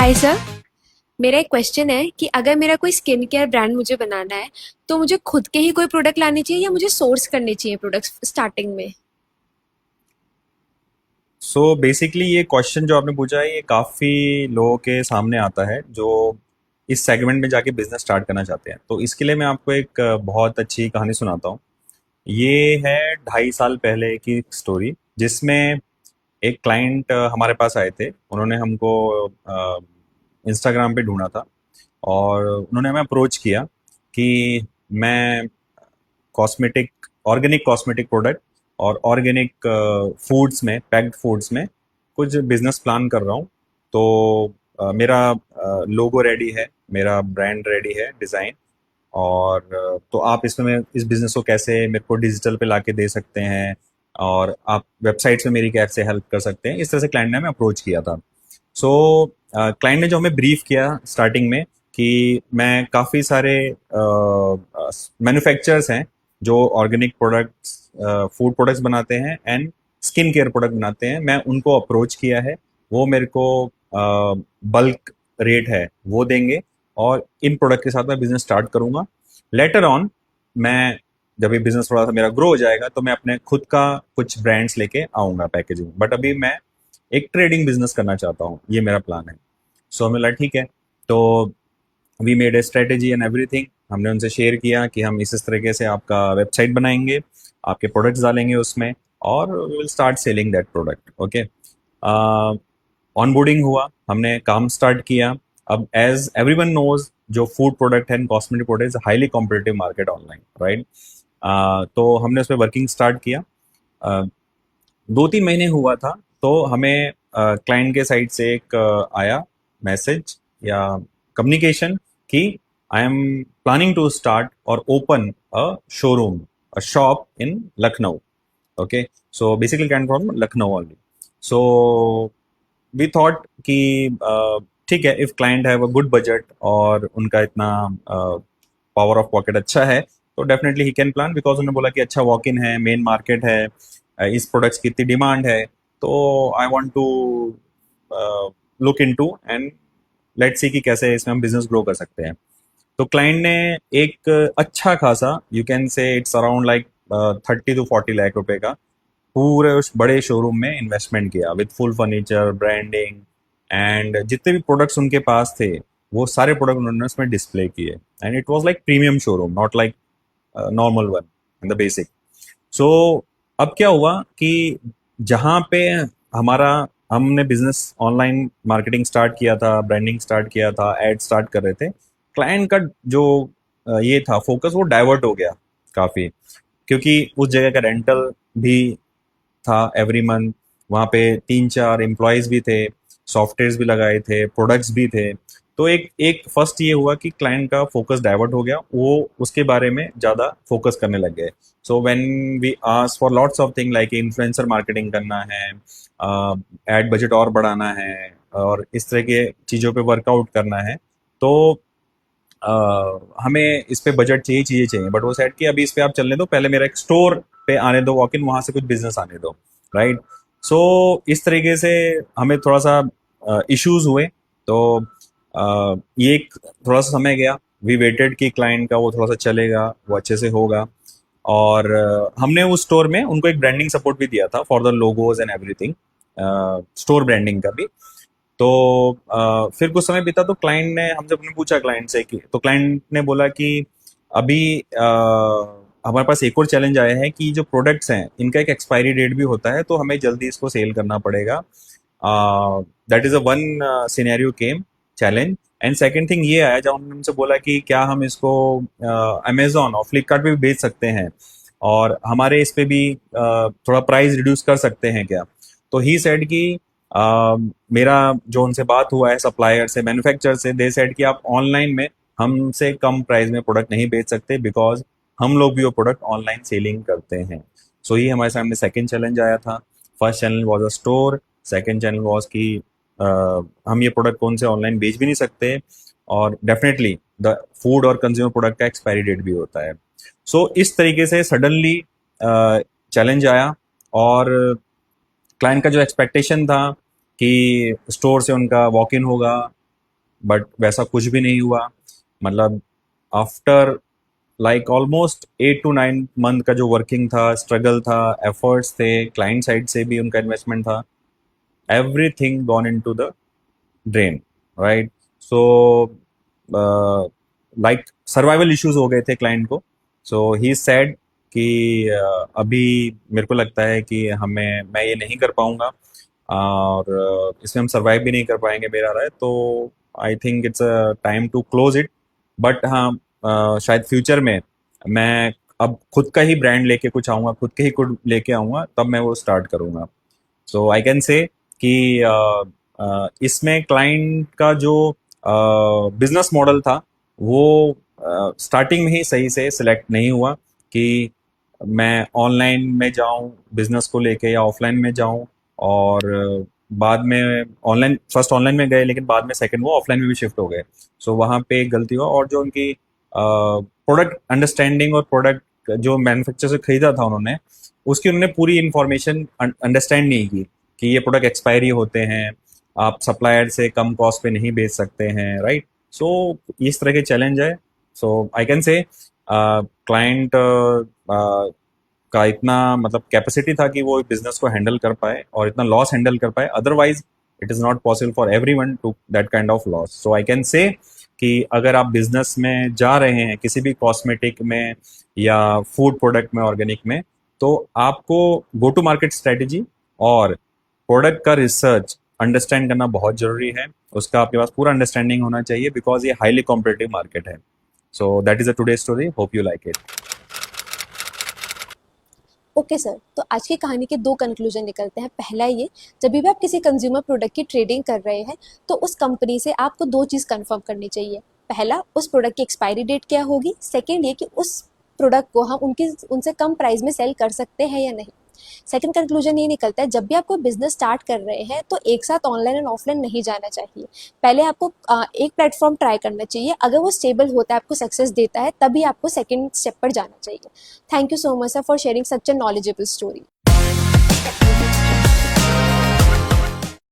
Hi sir. मेरा एक question है कि अगर मेरा कोई स्किन केयर ब्रांड मुझे बनाना है तो मुझे खुद के ही कोई प्रोडक्ट लाने चाहिए या मुझे सोर्स करने चाहिए प्रोडक्ट्स स्टार्टिंग में। सो बेसिकली ये क्वेश्चन जो आपने पूछा है ये काफ़ी लोगों के सामने आता है जो इस सेगमेंट में जाके बिजनेस स्टार्ट करना चाहते हैं। तो इसके लिए मैं आपको एक बहुत अच्छी कहानी सुनाता हूँ। ये है 2.5 साल पहले की स्टोरी, जिसमें एक क्लाइंट हमारे पास आए थे। उन्होंने हमको इंस्टाग्राम पे ढूंढा था और उन्होंने हमें अप्रोच किया कि मैं कॉस्मेटिक ऑर्गेनिक कॉस्मेटिक प्रोडक्ट और ऑर्गेनिक फूड्स में, पैक्ड फूड्स में कुछ बिजनेस प्लान कर रहा हूँ। तो मेरा लोगो रेडी है, मेरा ब्रांड रेडी है, डिज़ाइन। और तो आप इसमें इस बिजनेस को कैसे मेरे को डिजिटल पे लाके दे सकते हैं और आप वेबसाइट्स में मेरी कैसे हेल्प कर सकते हैं, इस तरह से क्लाइंट ने हमें अप्रोच किया था। सो क्लाइंट ने जो हमें ब्रीफ किया स्टार्टिंग में कि मैं काफ़ी सारे मैन्युफैक्चरर्स हैं जो ऑर्गेनिक प्रोडक्ट्स, फूड प्रोडक्ट्स बनाते हैं एंड स्किन केयर प्रोडक्ट बनाते हैं, मैं उनको अप्रोच किया है। वो मेरे को बल्क रेट है वो देंगे और इन प्रोडक्ट के साथ मैं बिजनेस स्टार्ट करूंगा। लेटर ऑन मैं, जब ये बिजनेस थोड़ा सा मेरा ग्रो हो जाएगा तो मैं अपने खुद का कुछ ब्रांड्स लेके आऊंगा पैकेजिंग, बट अभी मैं एक ट्रेडिंग बिजनेस करना चाहता हूँ, ये मेरा प्लान है। सो मैं ठीक है। तो we made a strategy and everything. हमने उनसे शेयर किया कि हम इस तरीके से आपका वेबसाइट बनाएंगे, आपके प्रोडक्ट्स डालेंगे उसमें और we will start selling that product. Okay. Onboarding हुआ, हमने काम स्टार्ट किया। अब एज एवरीवन नोज, जो फूड प्रोडक्ट है, cosmetic product is highly competitive market online, right. तो हमने उसमें वर्किंग स्टार्ट किया। 2-3 महीने हुआ था तो हमें क्लाइंट के साइड से एक आया मैसेज या कम्युनिकेशन कि I am planning to start और open a showroom, a shop in Lucknow. Okay. So basically client from Lucknow only. So we thought कि ठीक है, if client have a good budget और उनका इतना पावर ऑफ पॉकेट अच्छा है तो definitely he can plan, because उन्होंने बोला कि अच्छा वॉक इन है, मेन मार्केट है, इस प्रोडक्ट्स की इतनी डिमांड है, तो I want to look into and let's see कि कैसे इसमें हम बिजनेस ग्रो कर सकते हैं। तो क्लाइंट ने एक अच्छा खासा, you can say it's around like 30 to 40 lakh रुपए का पूरे उस बड़े शोरूम में इन्वेस्टमेंट किया with full furniture, branding and जितने भी प्रोडक्ट्स उनके पास थे वो सारे प्रोडक्ट उन्होंने उसमें डिस्प्ले किए। And it was like premium showroom, not like normal one in the basic. So अब क्या हुआ कि जहाँ पे हमारा हमने बिजनेस ऑनलाइन मार्केटिंग स्टार्ट किया था, ब्रांडिंग स्टार्ट किया था, एड स्टार्ट कर रहे थे, क्लाइंट का जो ये था फोकस वो डाइवर्ट हो गया काफ़ी, क्योंकि उस जगह का रेंटल भी था एवरी मंथ। वहाँ पे 3-4 एम्प्लॉयज़ भी थे, सॉफ्टवेयर्स भी लगाए थे, प्रोडक्ट्स भी थे। तो एक एक फर्स्ट ये हुआ कि क्लाइंट का फोकस डाइवर्ट हो गया, वो उसके बारे में ज़्यादा फोकस करने लग गए। So when we ask for lots of thing like influencer marketing करना है, एड बजट और बढ़ाना है और इस तरह के चीज़ों पे वर्कआउट करना है, तो हमें इस पे बजट चाहिए, चीज़ें चाहिए, बट वो सेट कि अभी इस पे आप चलने दो, पहले मेरा एक स्टोर पे आने दो, वॉक इन, वहां से कुछ बिजनेस आने दो, राइट। सो इस तरीके से हमें थोड़ा सा इश्यूज हुए। तो ये एक थोड़ा सा समय गया, वी वेटेड कि क्लाइंट का वो थोड़ा सा चलेगा, वो अच्छे से होगा। और हमने उस स्टोर में उनको एक ब्रांडिंग सपोर्ट भी दिया था for the logos and everything, store branding का भी। तो फिर कुछ समय बीता तो क्लाइंट ने हमसे, हमने पूछा क्लाइंट से कि, तो क्लाइंट ने बोला कि अभी हमारे पास एक और चैलेंज आया है कि जो प्रोडक्ट्स हैं इनका एक एक्सपायरी डेट भी होता है, तो हमें जल्दी इसको सेल करना पड़ेगा। That is a one scenario came challenge. And second thing ये आया जब हमने उनसे बोला कि क्या हम इसको अमेजोन और फ्लिपकार्ट पे भी बेच सकते हैं और हमारे इस पे भी थोड़ा प्राइस रिड्यूस कर सकते हैं क्या। तो ही सेड कि मेरा जो उनसे बात हुआ है सप्लायर से, मैन्युफैक्चरर से, दे सेड कि आप ऑनलाइन में हमसे कम प्राइस में प्रोडक्ट नहीं बेच सकते, बिकॉज हम लोग भी वो प्रोडक्ट ऑनलाइन सेलिंग करते हैं। सो ये हमारे सामने सेकंड चैलेंज आया था। First challenge was a store, second challenge was कि हम ये प्रोडक्ट कौन से ऑनलाइन बेच भी नहीं सकते, और डेफिनेटली द फूड और कंज्यूमर प्रोडक्ट का एक्सपायरी डेट भी होता है। सो इस तरीके से सडनली चैलेंज आया। और क्लाइंट का जो एक्सपेक्टेशन था कि स्टोर से उनका वॉक इन होगा, बट वैसा कुछ भी नहीं हुआ। मतलब after like almost 8 to 9 month का जो वर्किंग था, स्ट्रगल था, एफर्ट्स थे, क्लाइंट साइड से भी उनका इन्वेस्टमेंट था, everything gone into the drain, right? So like survival issues हो गए थे क्लाइंट को। सो ही सेड कि अभी मेरे को लगता है कि मैं ये नहीं कर पाऊंगा और इसमें हम सर्वाइव भी नहीं कर पाएंगे, मेरा रहा है तो I think it's a time to close it. But हाँ, शायद फ्यूचर में मैं अब खुद का ही ब्रांड लेके कुछ आऊंगा, खुद के ही कुछ लेके आऊंगा, तब मैं वो स्टार्ट करूंगा। सो आई कैन से कि इसमें क्लाइंट का जो बिजनेस मॉडल था वो स्टार्टिंग में ही सही से सिलेक्ट नहीं हुआ कि मैं ऑनलाइन में जाऊं बिजनेस को लेके या ऑफलाइन में जाऊं। और बाद में ऑनलाइन, फर्स्ट ऑनलाइन में गए लेकिन बाद में सेकंड वो ऑफलाइन में भी शिफ्ट हो गए। सो वहाँ पे एक गलती हुआ, और जो उनकी प्रोडक्ट अंडरस्टैंडिंग और प्रोडक्ट जो मैन्युफैक्चर से खरीदा था उन्होंने, उसकी उन्होंने पूरी इंफॉर्मेशन अंडरस्टैंड नहीं की कि ये प्रोडक्ट एक्सपायरी होते हैं, आप सप्लायर से कम कॉस्ट पे नहीं बेच सकते हैं, राइट? सो इस तरह के चैलेंज है। सो आई कैन से क्लाइंट का इतना मतलब कैपेसिटी था कि वो बिजनेस को हैंडल कर पाए और इतना लॉस हैंडल कर पाए, otherwise it is not possible for everyone to that kind of loss. So I can say कि अगर आप बिजनेस में जा रहे हैं किसी भी कॉस्मेटिक में या फूड प्रोडक्ट में, ऑर्गेनिक में, तो आपको गो टू मार्केट स्ट्रेटेजी और प्रोडक्ट का रिसर्च अंडरस्टैंड करना बहुत जरूरी है। उसका आपके पास पूरा अंडरस्टैंडिंग होना चाहिए बिकॉज ये हाईली कॉम्पिटेटिव मार्केट है। So that is a today story, hope you like it. Okay sir, तो आज की कहानी के दो कंक्लूजन निकलते हैं। पहला ये, जब भी आप किसी कंज्यूमर प्रोडक्ट की ट्रेडिंग कर रहे हैं तो उस कंपनी से आपको दो चीज़ कंफर्म करनी चाहिए। पहला, उस प्रोडक्ट की एक्सपायरी डेट क्या होगी। सेकेंड ये कि उस प्रोडक्ट को हम उनसे कम प्राइस में सेल कर सकते हैं या नहीं। सेकंड कंक्लूजन ये निकलता है, जब भी आप कोई बिजनेस स्टार्ट कर रहे हैं तो एक साथ ऑनलाइन एंड ऑफलाइन नहीं जाना चाहिए। पहले आपको एक प्लेटफॉर्म ट्राई करना चाहिए, अगर वो स्टेबल होता है, आपको सक्सेस देता है, तभी आपको सेकंड स्टेप पर जाना चाहिए। Thank you so much sir for sharing such a knowledgeable story.